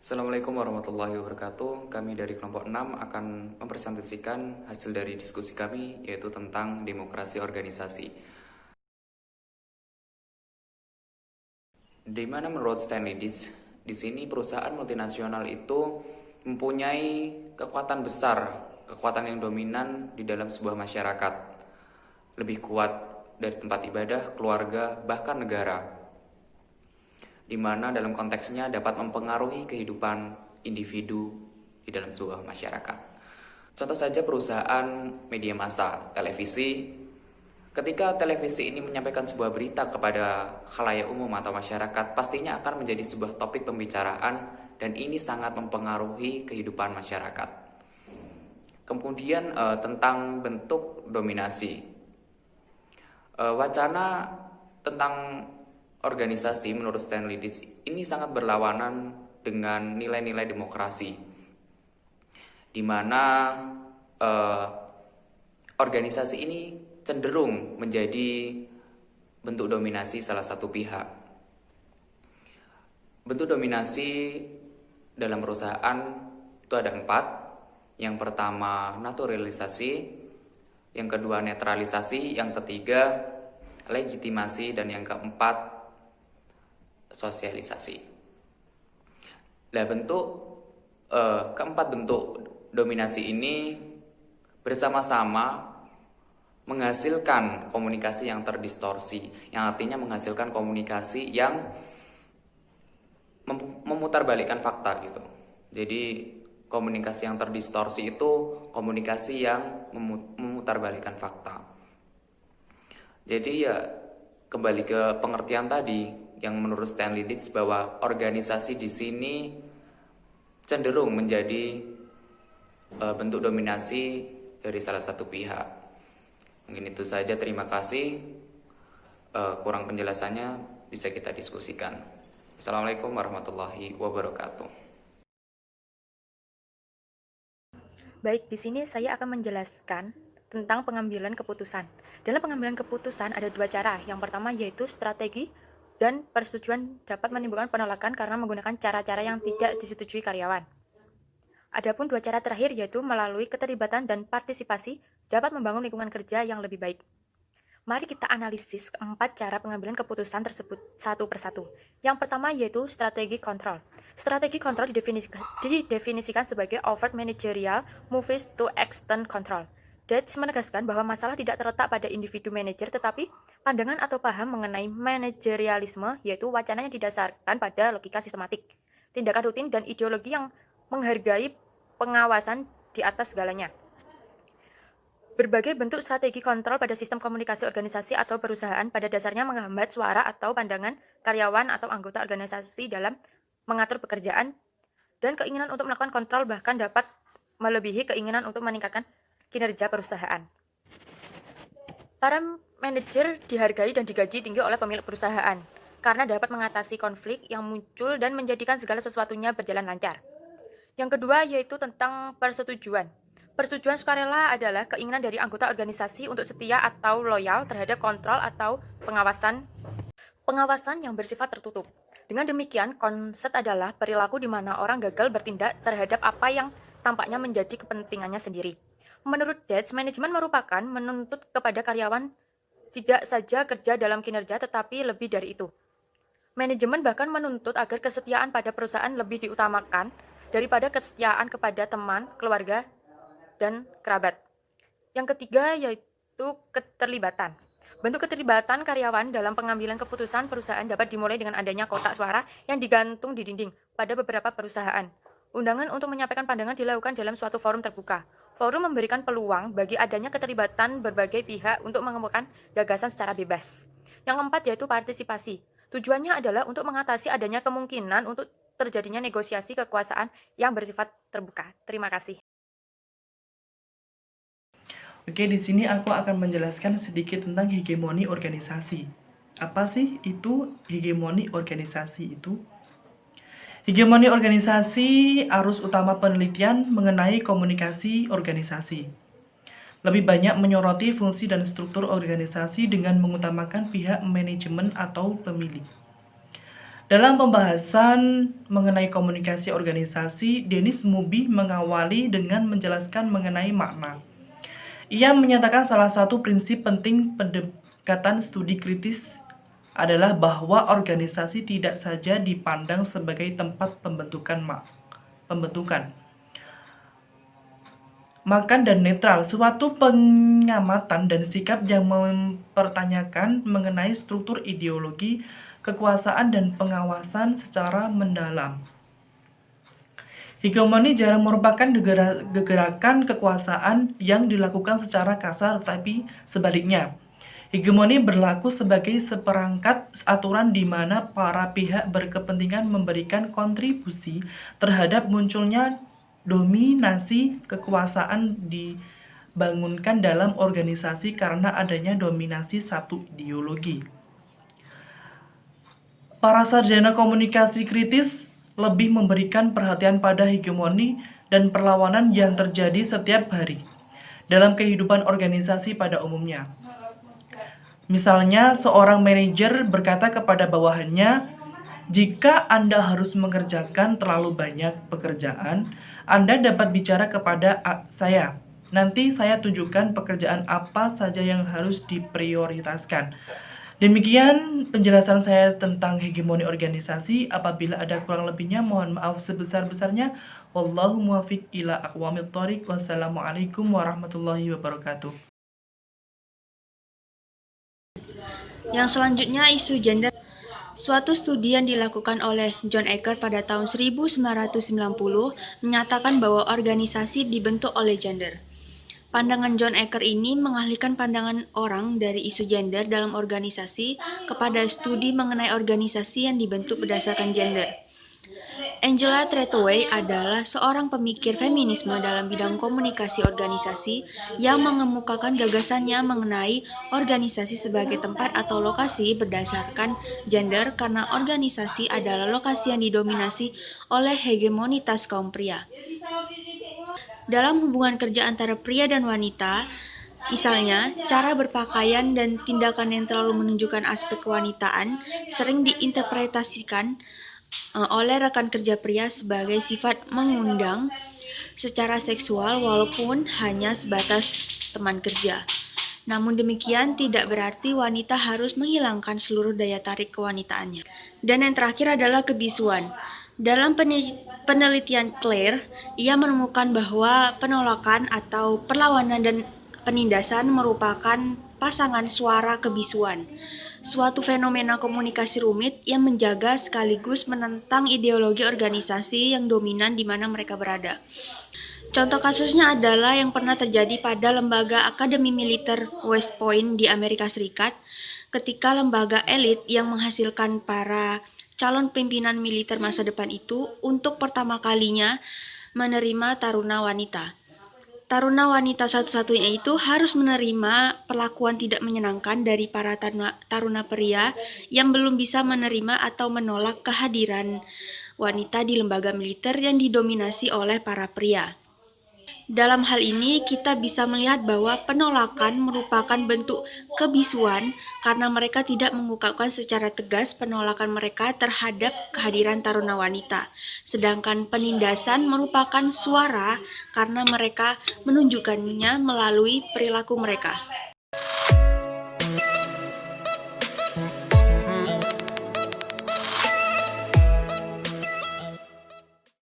Assalamualaikum warahmatullahi wabarakatuh. Kami dari kelompok 6 akan mempresentasikan hasil dari diskusi kami, yaitu tentang demokrasi organisasi. Di mana menurut Stanley Dietz, di sini perusahaan multinasional itu mempunyai kekuatan besar, kekuatan yang dominan di dalam sebuah masyarakat, lebih kuat dari tempat ibadah, keluarga, bahkan negara, di mana dalam konteksnya dapat mempengaruhi kehidupan individu di dalam sebuah masyarakat. Contoh saja perusahaan media massa, televisi. Ketika televisi ini menyampaikan sebuah berita kepada khalayak umum atau masyarakat, pastinya akan menjadi sebuah topik pembicaraan dan ini sangat mempengaruhi kehidupan masyarakat. Kemudian tentang bentuk dominasi. Wacana tentang organisasi menurut Stanley Dietz ini sangat berlawanan dengan nilai-nilai demokrasi, di mana organisasi ini cenderung menjadi bentuk dominasi salah satu pihak. Bentuk dominasi dalam perusahaan itu ada 4. Yang pertama naturalisasi, yang kedua netralisasi, yang ketiga legitimasi, dan yang keempat sosialisasi. Nah, keempat bentuk dominasi ini bersama-sama menghasilkan komunikasi yang terdistorsi, yang artinya menghasilkan komunikasi yang memutarbalikkan fakta gitu. Jadi komunikasi yang terdistorsi itu komunikasi yang memutarbalikkan fakta. Jadi ya kembali ke pengertian tadi yang menurut Stanley Dietz bahwa organisasi di sini cenderung menjadi bentuk dominasi dari salah satu pihak. Mungkin itu saja, terima kasih. Kurang penjelasannya bisa kita diskusikan. Assalamualaikum warahmatullahi wabarakatuh. Baik, di sini saya akan menjelaskan tentang pengambilan keputusan. Dalam pengambilan keputusan ada 2 cara. Yang pertama yaitu strategi dan persetujuan dapat menimbulkan penolakan karena menggunakan cara-cara yang tidak disetujui karyawan. Adapun 2 cara terakhir yaitu melalui keterlibatan dan partisipasi dapat membangun lingkungan kerja yang lebih baik. Mari kita analisis 4 cara pengambilan keputusan tersebut satu persatu. Yang pertama yaitu strategi kontrol. Strategi kontrol didefinisikan sebagai overt managerial moves to extend control. Dietz menegaskan bahwa masalah tidak terletak pada individu manajer, tetapi pandangan atau paham mengenai manajerialisme, yaitu wacana yang didasarkan pada logika sistematik, tindakan rutin, dan ideologi yang menghargai pengawasan di atas segalanya. Berbagai bentuk strategi kontrol pada sistem komunikasi organisasi atau perusahaan pada dasarnya menghambat suara atau pandangan karyawan atau anggota organisasi dalam mengatur pekerjaan, dan keinginan untuk melakukan kontrol bahkan dapat melebihi keinginan untuk meningkatkan kinerja perusahaan. Para manajer dihargai dan digaji tinggi oleh pemilik perusahaan karena dapat mengatasi konflik yang muncul dan menjadikan segala sesuatunya berjalan lancar. Yang kedua yaitu tentang persetujuan. Persetujuan sukarela adalah keinginan dari anggota organisasi untuk setia atau loyal terhadap kontrol atau pengawasan yang bersifat tertutup. Dengan demikian, konsep adalah perilaku di mana orang gagal bertindak terhadap apa yang tampaknya menjadi kepentingannya sendiri. Menurut Dietz, manajemen merupakan menuntut kepada karyawan tidak saja kerja dalam kinerja, tetapi lebih dari itu. Manajemen bahkan menuntut agar kesetiaan pada perusahaan lebih diutamakan daripada kesetiaan kepada teman, keluarga, dan kerabat. Yang ketiga yaitu keterlibatan. Bentuk keterlibatan karyawan dalam pengambilan keputusan perusahaan dapat dimulai dengan adanya kotak suara yang digantung di dinding pada beberapa perusahaan. Undangan untuk menyampaikan pandangan dilakukan dalam suatu forum terbuka. Forum memberikan peluang bagi adanya keterlibatan berbagai pihak untuk mengemukakan gagasan secara bebas. Yang keempat yaitu partisipasi. Tujuannya adalah untuk mengatasi adanya kemungkinan untuk terjadinya negosiasi kekuasaan yang bersifat terbuka. Terima kasih. Oke, di sini aku akan menjelaskan sedikit tentang hegemoni organisasi. Apa sih itu hegemoni organisasi itu? Hegemoni organisasi arus utama penelitian mengenai komunikasi organisasi. lebih banyak menyoroti fungsi dan struktur organisasi dengan mengutamakan pihak manajemen atau pemilih. Dalam pembahasan mengenai komunikasi organisasi, Denis Mubi mengawali dengan menjelaskan mengenai makna. Ia menyatakan salah satu prinsip penting pendekatan studi kritis adalah bahwa organisasi tidak saja dipandang sebagai tempat pembentukan makan dan netral, suatu pengamatan dan sikap yang mempertanyakan mengenai struktur ideologi, kekuasaan dan pengawasan secara mendalam. Hegemoni jarang merupakan gerakan kekuasaan yang dilakukan secara kasar, tetapi sebaliknya. Hegemoni berlaku sebagai seperangkat aturan di mana para pihak berkepentingan memberikan kontribusi terhadap munculnya dominasi kekuasaan dibangunkan dalam organisasi karena adanya dominasi satu ideologi. Para sarjana komunikasi kritis lebih memberikan perhatian pada hegemoni dan perlawanan yang terjadi setiap hari dalam kehidupan organisasi pada umumnya. Misalnya, seorang manajer berkata kepada bawahannya, "Jika Anda harus mengerjakan terlalu banyak pekerjaan, Anda dapat bicara kepada saya. Nanti saya tunjukkan pekerjaan apa saja yang harus diprioritaskan." Demikian penjelasan saya tentang hegemoni organisasi. Apabila ada kurang lebihnya, mohon maaf sebesar-besarnya. Wallahu muwaffiq ila aqwamit thoriq. Wassalamualaikum warahmatullahi wabarakatuh. Yang selanjutnya, isu gender. Suatu studi yang dilakukan oleh John Eckert pada tahun 1990 menyatakan bahwa organisasi dibentuk oleh gender. Pandangan John Eckert ini mengalihkan pandangan orang dari isu gender dalam organisasi kepada studi mengenai organisasi yang dibentuk berdasarkan gender. Angela Trethewey adalah seorang pemikir feminisme dalam bidang komunikasi organisasi yang mengemukakan gagasannya mengenai organisasi sebagai tempat atau lokasi berdasarkan gender karena organisasi adalah lokasi yang didominasi oleh hegemonitas kaum pria. Dalam hubungan kerja antara pria dan wanita, misalnya, cara berpakaian dan tindakan yang terlalu menunjukkan aspek kewanitaan sering diinterpretasikan oleh rekan kerja pria sebagai sifat mengundang secara seksual walaupun hanya sebatas teman kerja. Namun demikian tidak berarti wanita harus menghilangkan seluruh daya tarik kewanitaannya. Dan yang terakhir adalah kebisuan. Dalam penelitian Claire, ia menemukan bahwa penolakan atau perlawanan dan penindasan merupakan pasangan suara kebisuan, suatu fenomena komunikasi rumit yang menjaga sekaligus menentang ideologi organisasi yang dominan di mana mereka berada. Contoh kasusnya adalah yang pernah terjadi pada lembaga Akademi Militer West Point di Amerika Serikat, ketika lembaga elit yang menghasilkan para calon pimpinan militer masa depan itu untuk pertama kalinya menerima taruna wanita. Taruna wanita satu-satunya itu harus menerima perlakuan tidak menyenangkan dari para taruna pria yang belum bisa menerima atau menolak kehadiran wanita di lembaga militer yang didominasi oleh para pria. Dalam hal ini, kita bisa melihat bahwa penolakan merupakan bentuk kebisuan karena mereka tidak mengungkapkan secara tegas penolakan mereka terhadap kehadiran taruna wanita. Sedangkan penindasan merupakan suara karena mereka menunjukkannya melalui perilaku mereka.